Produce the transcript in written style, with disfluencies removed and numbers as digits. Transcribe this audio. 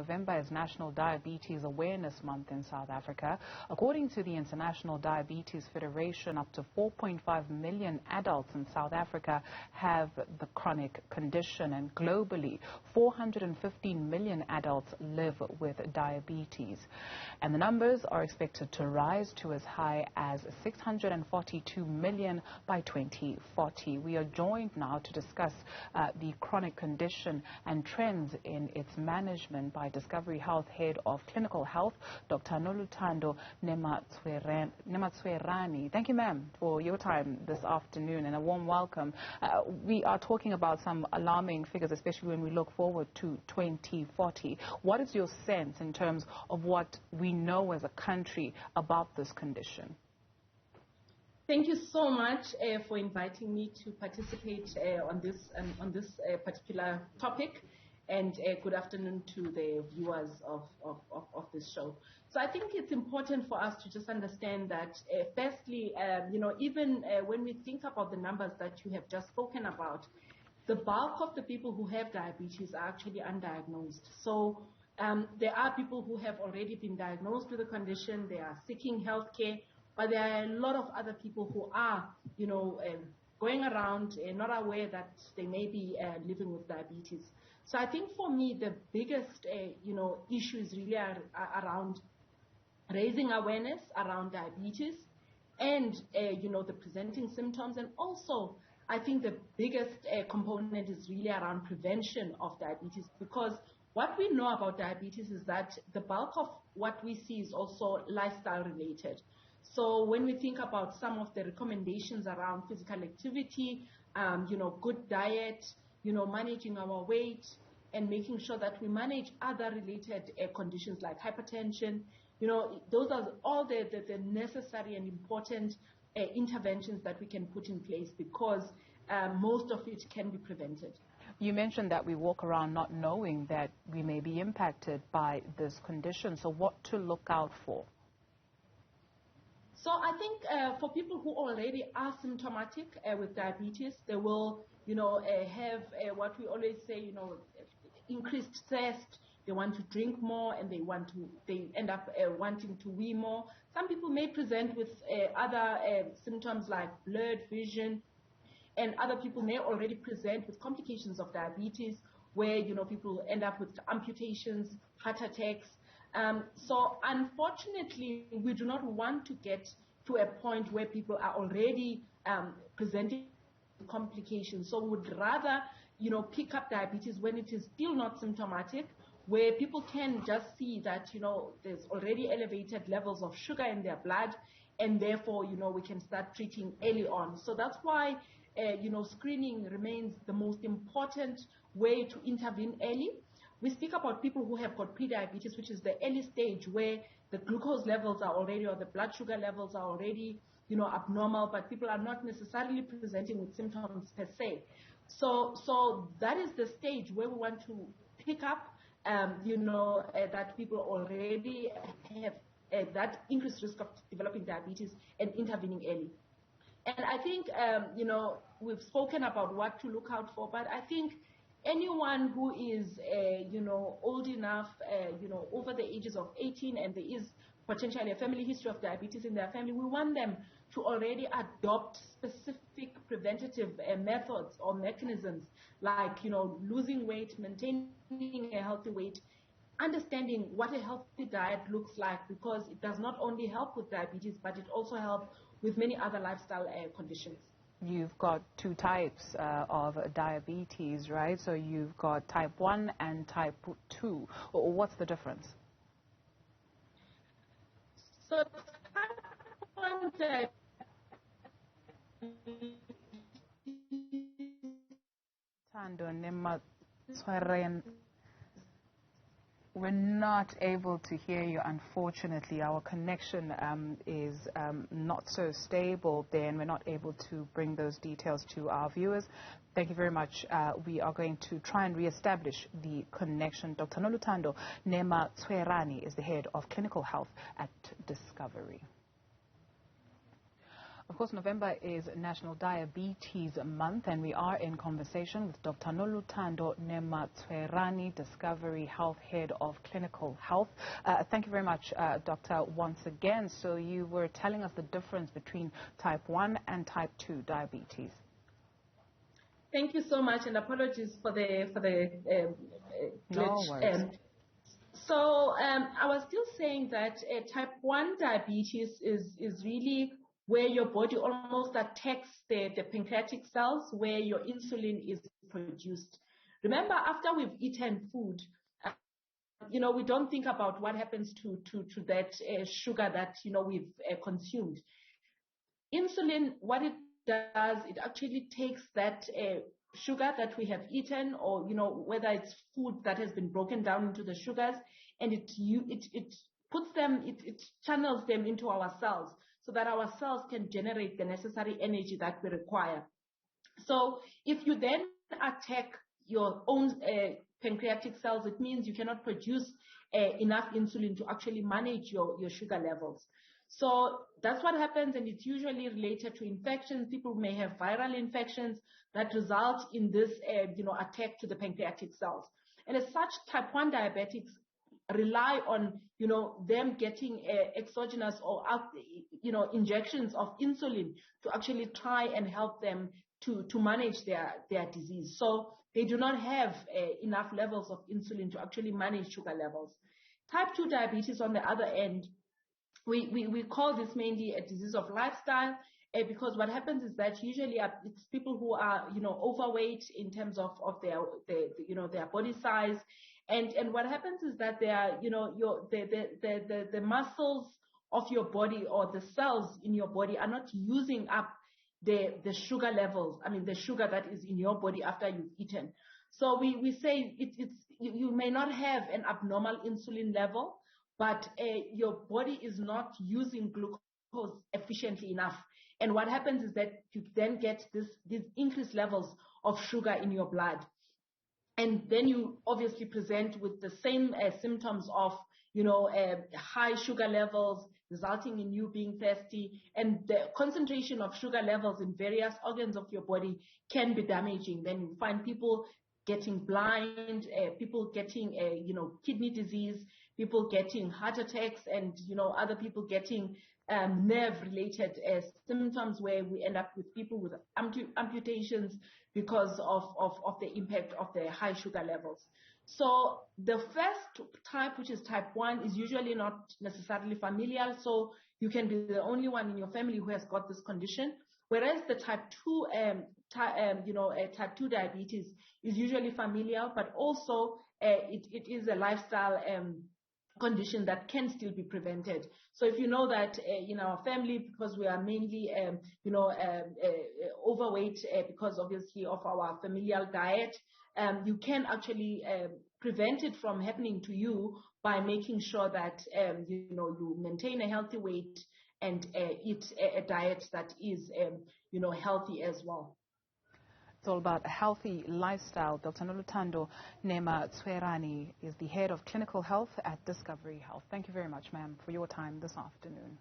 November is National Diabetes Awareness Month in South Africa. According to the International Diabetes Federation, up to 4.5 million adults in South Africa have the chronic condition, and globally 415 million adults live with diabetes. And the numbers are expected to rise to as high as 642 million by 2040. We are joined now to discuss the chronic condition and trends in its management by Discovery Health Head of Clinical Health, Dr. Noluthando Nematswerani. Thank you, ma'am, for your time this afternoon and a warm welcome. We are talking about some alarming figures, especially when we look forward to 2040. What is your sense in terms of what we know as a country about this condition? Thank you so much for inviting me to participate on this particular topic, and good afternoon to the viewers of this show. So I think it's important for us to just understand that, firstly, even when we think about the numbers that you have just spoken about, the bulk of the people who have diabetes are actually undiagnosed. So there are people who have already been diagnosed with the condition, they are seeking healthcare, but there are a lot of other people who are, going around not aware that they may be living with diabetes. So I think for me, the biggest, issues really are around raising awareness around diabetes and, the presenting symptoms. And also, I think the biggest component is really around prevention of diabetes, because what we know about diabetes is that the bulk of what we see is also lifestyle related. So when we think about some of the recommendations around physical activity, good diet, managing our weight, and making sure that we manage other related conditions like hypertension, those are all the necessary and important interventions that we can put in place, because most of it can be prevented. You mentioned that we walk around not knowing that we may be impacted by this condition. So what to look out for? So I think for people who already are symptomatic with diabetes, they will, have what we always say, increased thirst. They want to drink more, and they end up wanting to wee more. Some people may present with other symptoms like blurred vision, and other people may already present with complications of diabetes, where people end up with amputations, heart attacks. So unfortunately, we do not want to get to a point where people are already presenting complications. So we would rather, pick up diabetes when it is still not symptomatic, where people can just see that, there's already elevated levels of sugar in their blood, and therefore, we can start treating early on. So that's why, screening remains the most important way to intervene early. We speak about people who have got prediabetes, which is the early stage where the glucose levels are already, or the blood sugar levels are already, abnormal, but people are not necessarily presenting with symptoms per se. So that is the stage where we want to pick up, that people already have that increased risk of developing diabetes and intervening early. And I think, we've spoken about what to look out for, but I think anyone who is, old enough, over the ages of 18, and there is potentially a family history of diabetes in their family, we want them to already adopt specific preventative methods or mechanisms, like, losing weight, maintaining a healthy weight, understanding what a healthy diet looks like, because it does not only help with diabetes, but it also helps with many other lifestyle conditions. You've got two types of diabetes, right? So you've got type 1 and type 2. What's the difference? So type 1 diabetes, we're not able to hear you, unfortunately. Our connection is not so stable there, and we're not able to bring those details to our viewers. Thank you very much. We are going to try and reestablish the connection. Dr. Noluthando Nematswerani is the head of clinical health at Discovery. Of course, November is National Diabetes Month, and we are in conversation with Dr. Noluthando Nematswerani, Discovery Health Head of Clinical Health. Thank you very much, Doctor, once again. So you were telling us the difference between type 1 and type 2 diabetes. Thank you so much, and apologies for the glitch. No worries. I was still saying that type 1 diabetes is really where your body almost attacks the pancreatic cells where your insulin is produced. Remember, after we've eaten food, we don't think about what happens to that sugar that, we've consumed. Insulin, what it does, it actually takes that sugar that we have eaten, or whether it's food that has been broken down into the sugars, and it puts them, it channels them into our cells so that our cells can generate the necessary energy that we require. So if you then attack your own pancreatic cells, it means you cannot produce enough insulin to actually manage your sugar levels. So that's what happens, and it's usually related to infections. People may have viral infections that result in this, attack to the pancreatic cells. And as such, type 1 diabetics rely on, them getting exogenous or, injections of insulin to actually try and help them to manage their disease. So they do not have enough levels of insulin to actually manage sugar levels. Type 2 diabetes, on the other end, we call this mainly a disease of lifestyle, because what happens is that usually it's people who are, overweight in terms of their body size. And what happens is that they are, the muscles of your body or the cells in your body are not using up the sugar levels. I mean, the sugar that is in your body after you've eaten. So we say you may not have an abnormal insulin level, but your body is not using glucose efficiently enough. And what happens is that you then get these increased levels of sugar in your blood. And then you obviously present with the same symptoms of, high sugar levels, resulting in you being thirsty. And the concentration of sugar levels in various organs of your body can be damaging. Then you find people getting blind, people getting, kidney disease, people getting heart attacks, and, other people getting nerve-related symptoms, where we end up with people with amputations because of the impact of the high sugar levels. So the first type, which is type 1, is usually not necessarily familial, so you can be the only one in your family who has got this condition. Whereas the type 2, type 2 diabetes is usually familial, but also it is a lifestyle condition that can still be prevented. So if you know that in our family, because we are mainly, overweight because obviously of our familial diet, you can actually prevent it from happening to you by making sure that, you maintain a healthy weight and eat a diet that is, healthy as well. It's all about a healthy lifestyle. Dr. Noluthando Nematswerani is the head of clinical health at Discovery Health. Thank you very much, ma'am, for your time this afternoon.